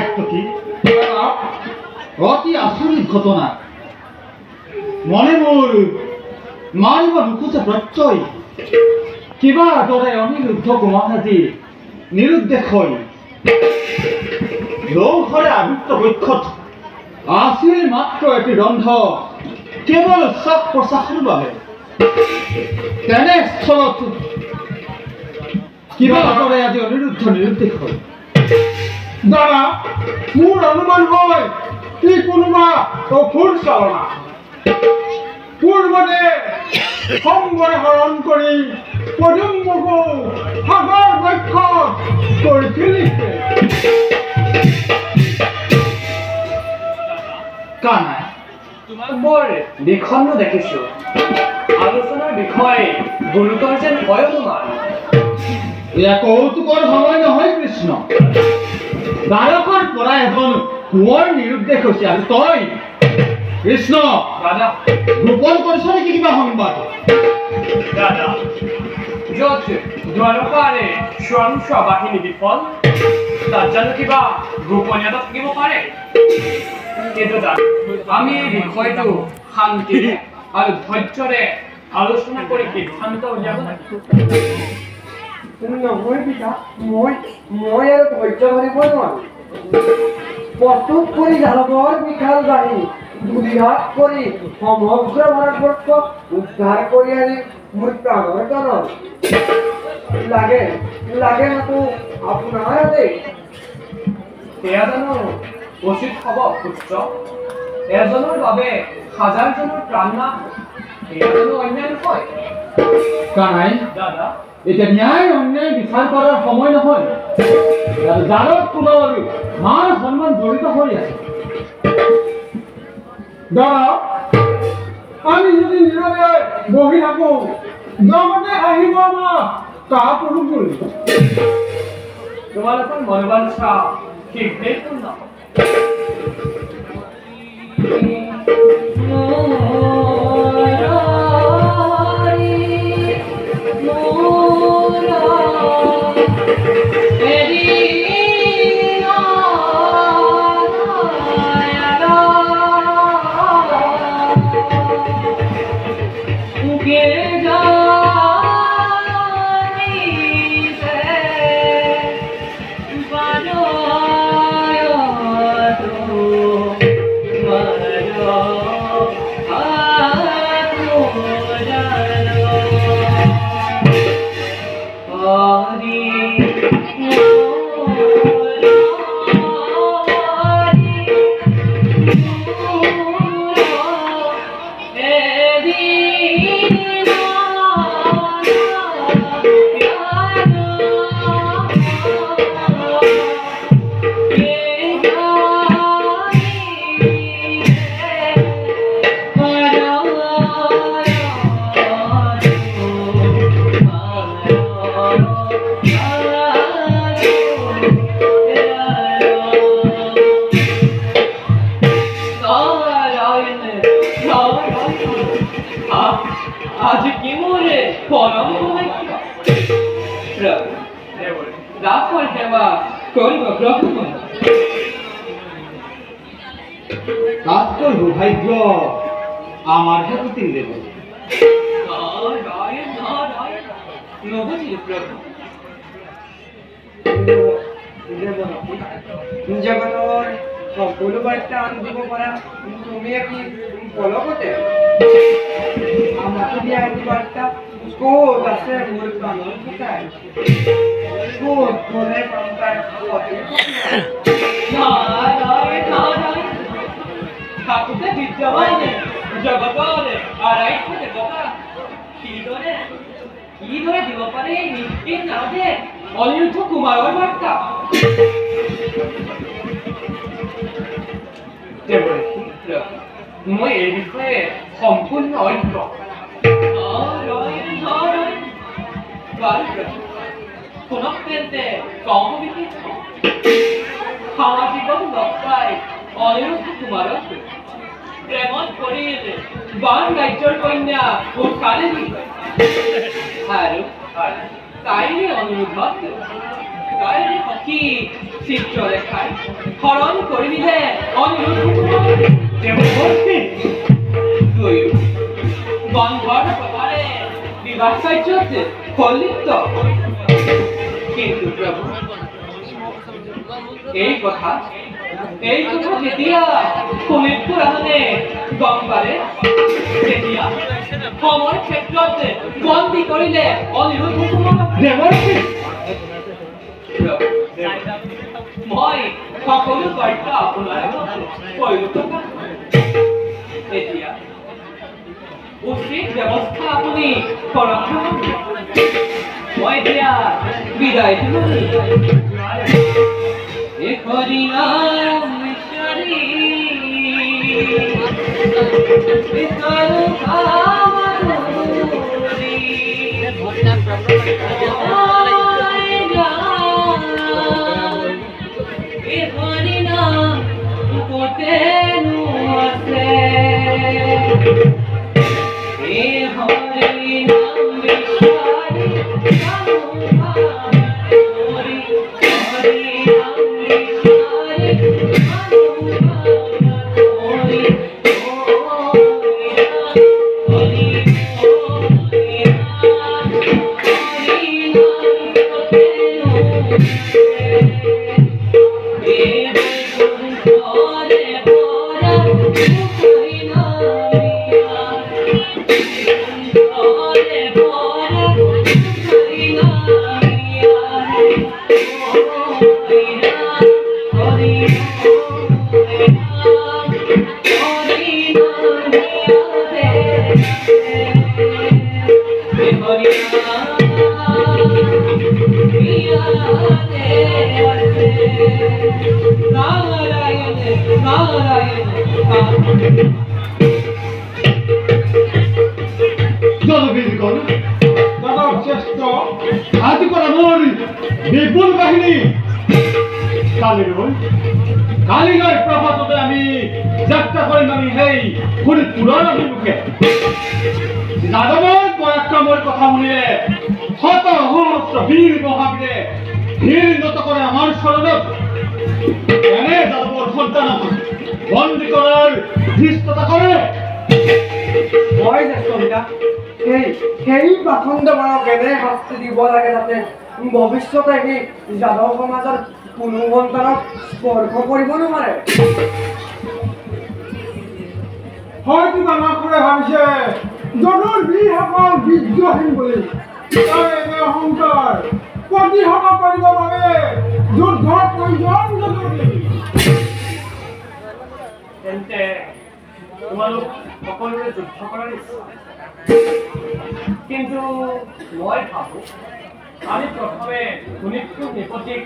সাহিত্যটি অতি আচৰিত ঘটনা মনে মোৰ মাৰিব নোখোজে প্ৰত্যয় কিবা দৰে অনিৰুদ্ধ কুমাৰাজী নিৰুদ্দেশ হৈ লৌঘৰে আবৃত্ত বক্ষত আছিল মাত্ৰ এটি ৰন্ধ কেৱল শ্বাস প্ৰশ্বাসৰ বাবে তেনে স্থলত কিবা দৰে আজি অনিৰুদ্ধ নিৰুদ্দেশ হৈ দাদা মোৰ অনুমান হয় ই কোনোবা অসুৰ চালনা পূৰ্বতে সংগৰে হৰণ কৰি পদুমবকু সাগৰ বক্ষত কৰিছিল কানাই তোমাক বৰ বিষণ্ণ দেখিছো আলোচনাৰ বিষয় গুৰুতৰ যেন হয় অনুমান এয়া কৌতুকৰ সময় নহয় কৃষ্ণ দ্বাৰকৰ পৰা এজন কোঁৱৰ নিৰুদ্দেশ হৈছে আৰু তই কৃষ্ণ দাদা গোপন কৰিছ নেকি কিবা সংবাদ দাদা য'ত দ্বাৰকাৰে স্বয়ংস বাহিনী বিফল তাত জানো কিবা গোপনীয়তা থাকিব পাৰে কিন্তু আমি এই বিষয়টো শান্তিৰে আৰু ধৈৰ্যৰে আলোচনা কৰি সিদ্ধান্ত উলিয়াব লাগিব নহয় পিতা মই আৰু ধৈৰ্য ধৰিব নোৱাৰো প্ৰস্তুত কৰি যাদৱৰ বিশাল বাহিনী গুলিহাত কৰি সমগ্ৰ ভাৰতবৰ্ষক উদ্ধাৰ কৰি আনি মোৰ প্ৰাণৰ তলত লাগে মাতো আপোনাৰ আদেশ এয়া জানো উচিত হ'ব পুত্ৰ এজনৰ বাবে হাজাৰজনৰ প্ৰাণ নাশ এয়া জানো অন্যায় নহয় কানাই দাদা এতিয়া ন্যায় অন্যায় বিচাৰ কৰাৰ সময় নহয় জাৰত কুলৰ মান সন্মান জড়িত হৈ আছে দাদা আমি যদি নীৰৱে বহি থাকো জগতে আহিব না তাক অনুকূল তোমালোকৰ মনোবাঞ্ছা শীঘ্ৰেই পূৰ্ণ হ'ব আজি কি মোৰে পৰম ৰাখৰ সেবা কৰিব গ্ৰহণ তাতকৈ সৌভাগ্য আমাৰ হেতুতি দেব নবুঝিল প্ৰভু জগতৰ সকলো বাৰ্তা আনি দিব পাৰা তুমি কি পলকতে আমাকে দিয়া এই বাৰ্তা ক'ত আছে মোৰ প্ৰাণৰ ফুটাই ক'ত গ'লে পাম তাৰ ঠাকুরতে বিদ্যমান জগতরে আড়াই থেকে কথা কি ধরে দিব পারে এই নিষ্কিন নাদে অনিরুদ্ধ কুমারের বার্তা মই এই বিষয়ে সম্পূর্ণ অজ্ঞ শুনক তেন্তে কম বিশেষ সামাজিক লক্ষায় অনিরুদ্ধ কুমারক প্রেমত কৰিল বান ৰাজ্যৰ কন্যা উৎকালে আৰু তাইৰে অনুৰোধত গায়ৰী সখী চিত্ৰলেখাই হৰণ কৰি দিলে অনিৰুদ্ধ দেৱৰ্ষি দুয়ো গন্ধৰ্ব প্ৰভাৰে বিবাহ কাৰ্যত ফলিত কিন্তু প্ৰভু এই কথা যেতিয়া শোণিতপুৰাণে গম পালে তেতিয়া সময় ক্ষেত্ৰত বন্দী কৰিলে অনিৰুদ্ধ কুমাৰক দেৱৰ্ষি মই সকলো তথ্য আপোনাৰ আগত পৰিণত কৰিম এতিয়া উচিত ব্যৱস্থা আপুনি কৰক মই এতিয়া বিদায় দিলোঁ জলবীৰগণ দাদা শ্ৰেষ্ঠ আজি পৰা মোৰ বিপুল বাহিনী কালিলৈ প্ৰভাততে আমি যাত্ৰা কৰিম আমি সেই শোণিতপুৰৰ অভিমুখে যাদৱৰ পৰাক্ৰমৰ কথা শুনিলে শত সহস্ৰ বীৰ মহাবীৰে ভিৰ নত কৰে আমাৰ চৰণত এনে যাদৱৰ সন্তানক বন্দী কৰাৰ ধৃষ্টতা কৰে মই জ্যেষ্ঠপিতা সেই পাখণ্ড বাৰক এনে শাস্তি দিব লাগে যাতে ভৱিষ্যতে সি যাদৱ সমাজৰ কোনো সন্তানক স্পৰ্শ কৰিব নোৱাৰে হয়তো মানুহবোৰে ভাবিছে যদুৰ বীৰসকল বিদ্ৰোহীন বুলি তাৰ এনে অহংকাৰ প্ৰতিহত কৰিবৰ বাবে যুদ্ধৰ প্ৰয়োজন জৰুৰী তেন্তে তোমালোক সকলোৰে যুদ্ধ কৰাৰ ইচ্ছা কিন্তু মই ভাবোঁ আমি প্ৰথমে শোণিতপুৰ নিপতিক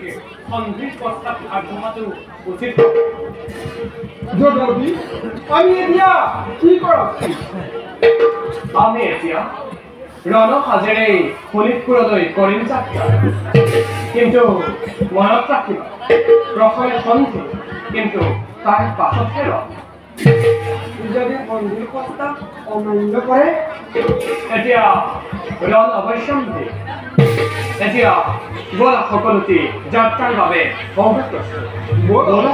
সন্ধিৰ প্ৰস্তাৱ আগবঢ়োৱাটো উচিত যদুমতী আমি এতিয়া কি কৰক আমি এতিয়া ৰণ সাজেৰে শোণিতপুৰলৈ কৰিম যাত্ৰা কিন্তু মনত ৰাখিবা প্ৰথমে সন্ধি কিন্তু তাৰ পাছতহে ৰণ যদি সন্ধিৰ প্ৰস্তাৱ অমান্য কৰে এতিয়া ৰণ অৱশ্যম্ভাৱী এতিয়া বলা সকলোটি যাত্ৰাৰ বাবে বহুত ব'লা।